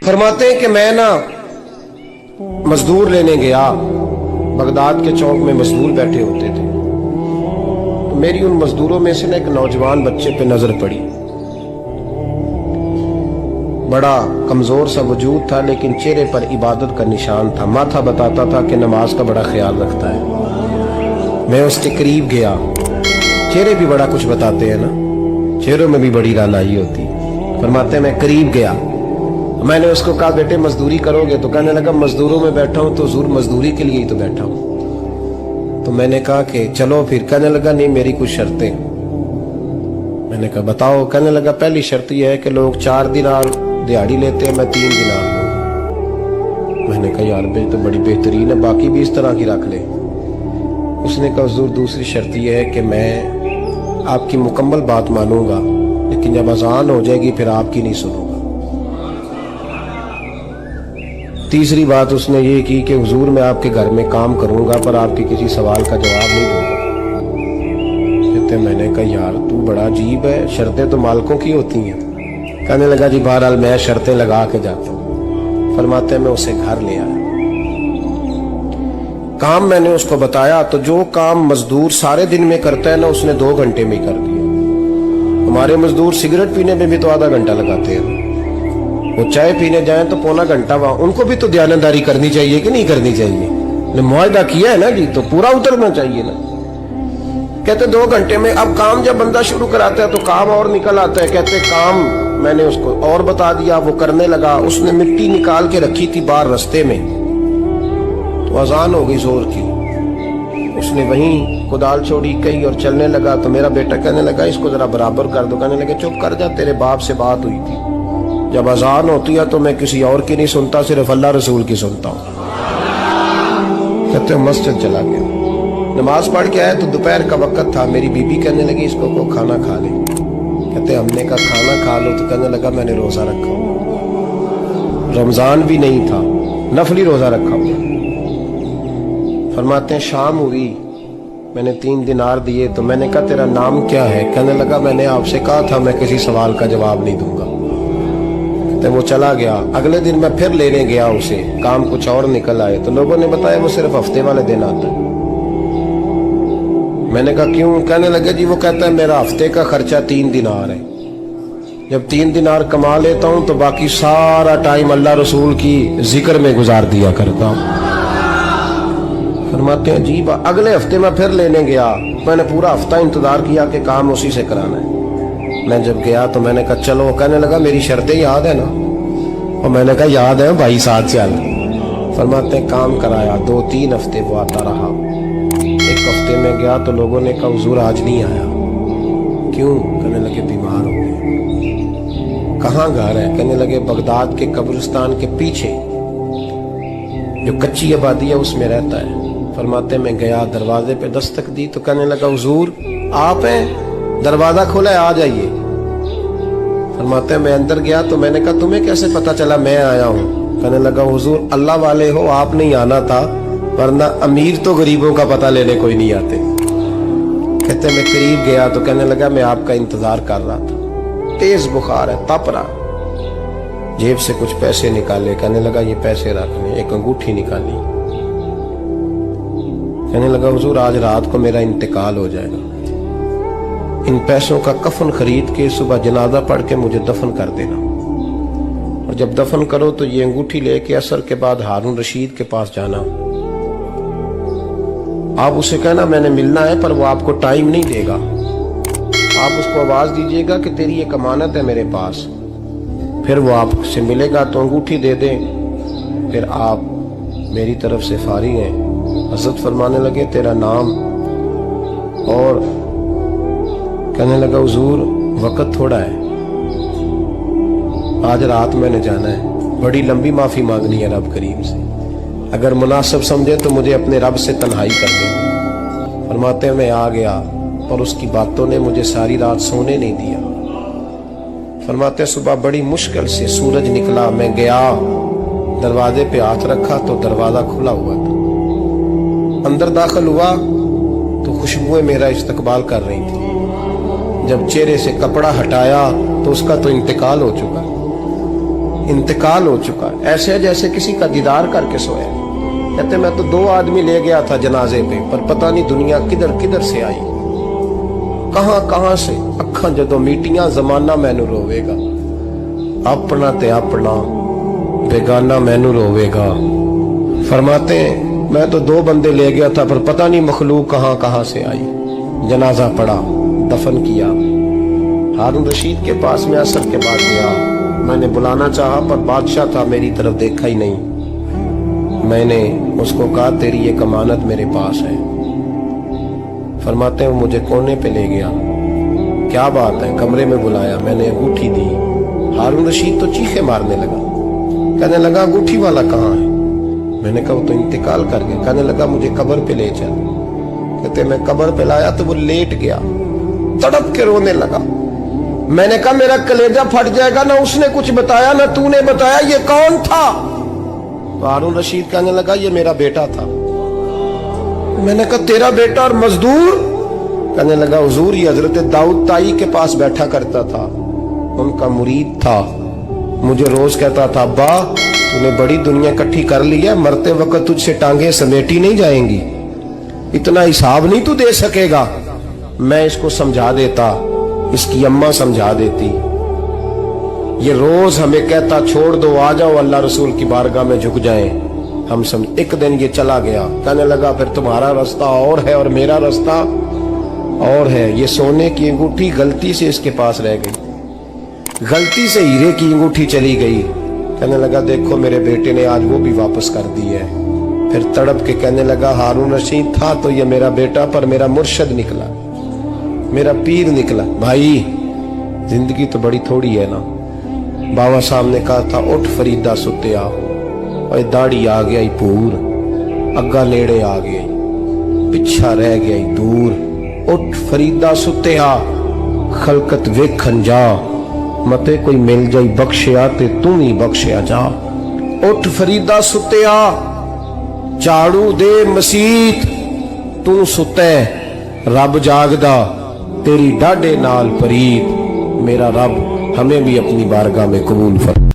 फरमाते हैं कि मैं ना मजदूर लेने गया, बगदाद के चौक में मजदूर बैठे होते थे, तो मेरी उन मजदूरों में से ना एक नौजवान बच्चे पे नजर पड़ी। बड़ा कमजोर सा वजूद था, लेकिन चेहरे पर इबादत का निशान था। माथा बताता था कि नमाज का बड़ा ख्याल रखता है। मैं उसके करीब गया। चेहरे भी बड़ा कुछ बताते हैं ना, चेहरों में भी बड़ी रानाई होती है। फरमाते हैं मैं करीब गया, मैंने उसको कहा बेटे मजदूरी करोगे? तो कहने लगा मजदूरों में बैठा हूं तो जरूर मजदूरी के लिए ही तो बैठा हूं। तो मैंने कहा कि चलो फिर। कहने लगा नहीं, मेरी कुछ शर्तें। मैंने कहा बताओ? कहने लगा पहली शर्त यह है कि लोग 4 दिनार दिहाड़ी लेते हैं, मैं 3 दिनार लूंगा। मैंने कहा यार बे तो बड़ी बेहतरीन है, बाकी भी इस तरह की रख ले। उसने कहा हुजूर दूसरी शर्त यह है कि मैं आपकी मुकम्मल बात मानूंगा, लेकिन जब अजान हो जाएगी फिर आपकी नहीं सुनूंगा। तीसरी बात उसने ये की कि हुजूर मैं आपके घर में काम करूंगा पर आपके किसी सवाल का जवाब नहीं दूंगा। कहते मैंने कहा यार तू बड़ा अजीब है, शर्तें तो मालिकों की होती हैं। कहने लगा जी बहरहाल मैं शर्तें लगा के जाता हूँ। फरमाते मैं उसे घर ले आया, काम मैंने उसको बताया, तो जो काम मजदूर सारे दिन में करता है ना उसने 2 घंटे में ही कर दिया। हमारे मजदूर सिगरेट पीने में भी तो आधा घंटा लगाते हैं, वो चाय पीने जाएं तो पौना घंटा। वहां उनको भी तो ध्यानदारी करनी चाहिए कि नहीं करनी चाहिए? ने मुआहदा किया है ना जी, तो पूरा उतरना चाहिए ना। कहते 2 घंटे में। अब काम जब बंदा शुरू कराता है तो काम और निकल आता है। कहते काम मैंने उसको और बता दिया, वो करने लगा। उसने मिट्टी निकाल के रखी थी बाहर रास्ते में, तो अजान हो गई जोर की। उसने वहीं कुदाल छोड़ी कही और चलने लगा। तो मेरा बेटा कहने लगा इसको जरा बराबर कर दो। कहने लगे चुप कर जा, तेरे बाप से बात हुई थी, जब अजान होती है तो मैं किसी और की नहीं सुनता, सिर्फ अल्लाह रसूल की सुनता हूँ। कहते मस्जिद चला गया, नमाज पढ़ के आया तो दोपहर का वक्त था। मेरी बीबी कहने लगी इसको को खाना खा ले। कहते हमने कहा खाना खा लो, तो कहने लगा मैंने रोजा रखा, रमजान भी नहीं था, नफली रोजा रखा हुआ। फरमाते हैं शाम हुई, मैंने 3 दिनार दिए, तो मैंने कहा तेरा नाम क्या है? कहने लगा मैंने आपसे कहा था मैं किसी सवाल का जवाब नहीं दूंगा। तो वो चला गया। अगले दिन मैं फिर लेने गया उसे, काम कुछ और निकल आए, तो लोगों ने बताया वो सिर्फ हफ्ते वाले दिन आता है। मैंने कहा क्यों? कहने लगे जी वो कहता है मेरा हफ्ते का खर्चा 3 दिनार है, जब 3 दिनार कमा लेता हूं तो बाकी सारा टाइम अल्लाह रसूल की जिक्र में गुजार दिया करता हूं। फरमाते हैं जी अगले हफ्ते मैं फिर लेने गया, मैंने पूरा हफ्ता इंतजार किया कि काम उसी से कराना है। मैं जब गया तो मैंने कहा चलो। कहने लगा मेरी शर्तें याद है ना? और मैंने कहा याद है भाई, साथ चल। फरमाते हैं काम कराया, 2-3 हफ्ते वो आता रहा। एक हफ्ते में गया तो लोगों ने कहा हुजूर आज नहीं आया। क्यों? कहने लगे बीमार हो गए। कहाँ घर है? कहने लगे बगदाद के कब्रिस्तान के पीछे जो कच्ची आबादी है उसमें रहता है। फरमाते मैं गया, दरवाजे पे दस्तक दी तो कहने लगा हुजूर आप हैं? दरवाजा खोला है, आ जाइए। फरमाते हैं मैं अंदर गया तो मैंने कहा तुम्हें कैसे पता चला मैं आया हूँ? कहने लगा हुजूर अल्लाह वाले हो, आप नहीं आना था, वरना अमीर तो गरीबों का पता लेने कोई नहीं आते। कहते मैं करीब गया तो कहने लगा मैं आपका इंतजार कर रहा था, तेज बुखार है, तप रहा। जेब से कुछ पैसे निकाले, कहने लगा ये पैसे रखने। एक अंगूठी निकाली, कहने लगा हुजूर आज रात को मेरा इंतकाल हो जाएगा, इन पैसों का कफन खरीद के सुबह जनाजा पढ़ के मुझे दफन कर देना, और जब दफन करो तो ये अंगूठी लेके असर के बाद हारून रशीद के पास जाना। आप उसे कहना मैंने मिलना है, पर वो आपको टाइम नहीं देगा। आप उसको आवाज दीजिएगा कि तेरी एक अमानत है मेरे पास, फिर वो आपसे मिलेगा तो अंगूठी दे दें, फिर आप मेरी तरफ से फारिग हैं। हज़रत फरमाने लगे तेरा नाम? और कहने लगा हुजूर वक्त थोड़ा है, आज रात मैंने जाना है, बड़ी लंबी माफी मांगनी है रब करीम से, अगर मुनासिब समझे तो मुझे अपने रब से तन्हाई कर दे। फरमाते हैं मैं आ गया, पर उसकी बातों ने मुझे सारी रात सोने नहीं दिया। फरमाते सुबह बड़ी मुश्किल से सूरज निकला, मैं गया दरवाजे पे हाथ रखा तो दरवाजा खुला हुआ था। अंदर दाखिल हुआ तो खुशबुएं मेरा इस्तकबाल कर रही थी। जब चेहरे से कपड़ा हटाया तो उसका तो इंतकाल हो चुका। इंतकाल हो चुका है, ऐसे है जैसे किसी का दीदार करके सोया। कहते मैं तो 2 आदमी ले गया था जनाजे पे, पर पता नहीं दुनिया किधर किधर से आई, कहां कहां से। अखां जदों मीटियां जमाना मैनू रोवेगा, अपना ते अपना बेगाना मैनू रोवेगा। फरमाते हैं मैं तो 2 बंदे ले गया था, पर पता नहीं मखलूक कहां कहां से आई। जनाजा पड़ा, दफन किया। हारून रशीद के पास में असर के बाद गया, मैंने बुलाना चाहा पर बादशाह था, मेरी तरफ देखा ही नहीं। मैंने उसको कहा तेरी एक अमानत मेरे पास है। फरमाते हैं वो मुझे कोने पे ले गया, क्या बात है, कमरे में बुलाया, मैंने अंगूठी दी। हारून रशीद तो चीखे मारने लगा, कहने लगा अंगूठी वाला कहाँ है? मैंने कहा वो तो इंतकाल कर गया। कहने लगा मुझे कब्र पे ले चल। कहते मैं कब्र पे लाया तो वो लेट गया, तड़प के रोने लगा। मैंने कहा मेरा कलेजा फट जाएगा, ना उसने कुछ बताया ना तूने बताया, ये कौन था? तो हारून रशीद कहने लगा ये मेरा बेटा था। मैंने कहा तेरा बेटा और मजदूर? कहने लगा हुजूर ये हजरत दाऊद ताई के पास बैठा करता था, उनका मुरीद था, मुझे रोज कहता था अब्बा तूने बड़ी दुनिया इकट्ठी कर ली है, मरते वक्त तुझसे टांगे समेटी नहीं जाएंगी, इतना हिसाब नहीं तू दे सकेगा। मैं इसको समझा देता, इसकी अम्मा समझा देती। ये रोज हमें कहता छोड़ दो, आ जाओ अल्लाह रसूल की बारगाह में झुक जाएं। हम समझ। एक दिन ये चला गया, कहने लगा फिर तुम्हारा रास्ता और है और मेरा रास्ता और है। ये सोने की अंगूठी गलती से इसके पास रह गई, गलती से हीरे की अंगूठी चली गई। कहने लगा देखो मेरे बेटे ने आज वो भी वापस कर दी है। फिर तड़प के कहने लगा हारून रशीद था तो ये मेरा बेटा, पर मेरा मुर्शद निकला, मेरा पीर निकला। भाई जिंदगी तो बड़ी थोड़ी है ना। बाबा साहब ने कहा था उठ फरीदा सुत्या, और दाढ़ी आ गया ही पूर, अग्गा नेड़े आ गया, पिछा रह गया ही दूर। उठ फरीदा सुत्या खलकत वेखन जा, मते कोई मिल जाई बख्शिया ते तू ही बख्शिया जा। उठ फरीदा सुत्या झाड़ू दे मसीत, तू सुते रब जागदा तेरी डाढ़े नाल परीत। मेरा रब हमें भी अपनी बारगाह में कबूल फरमा।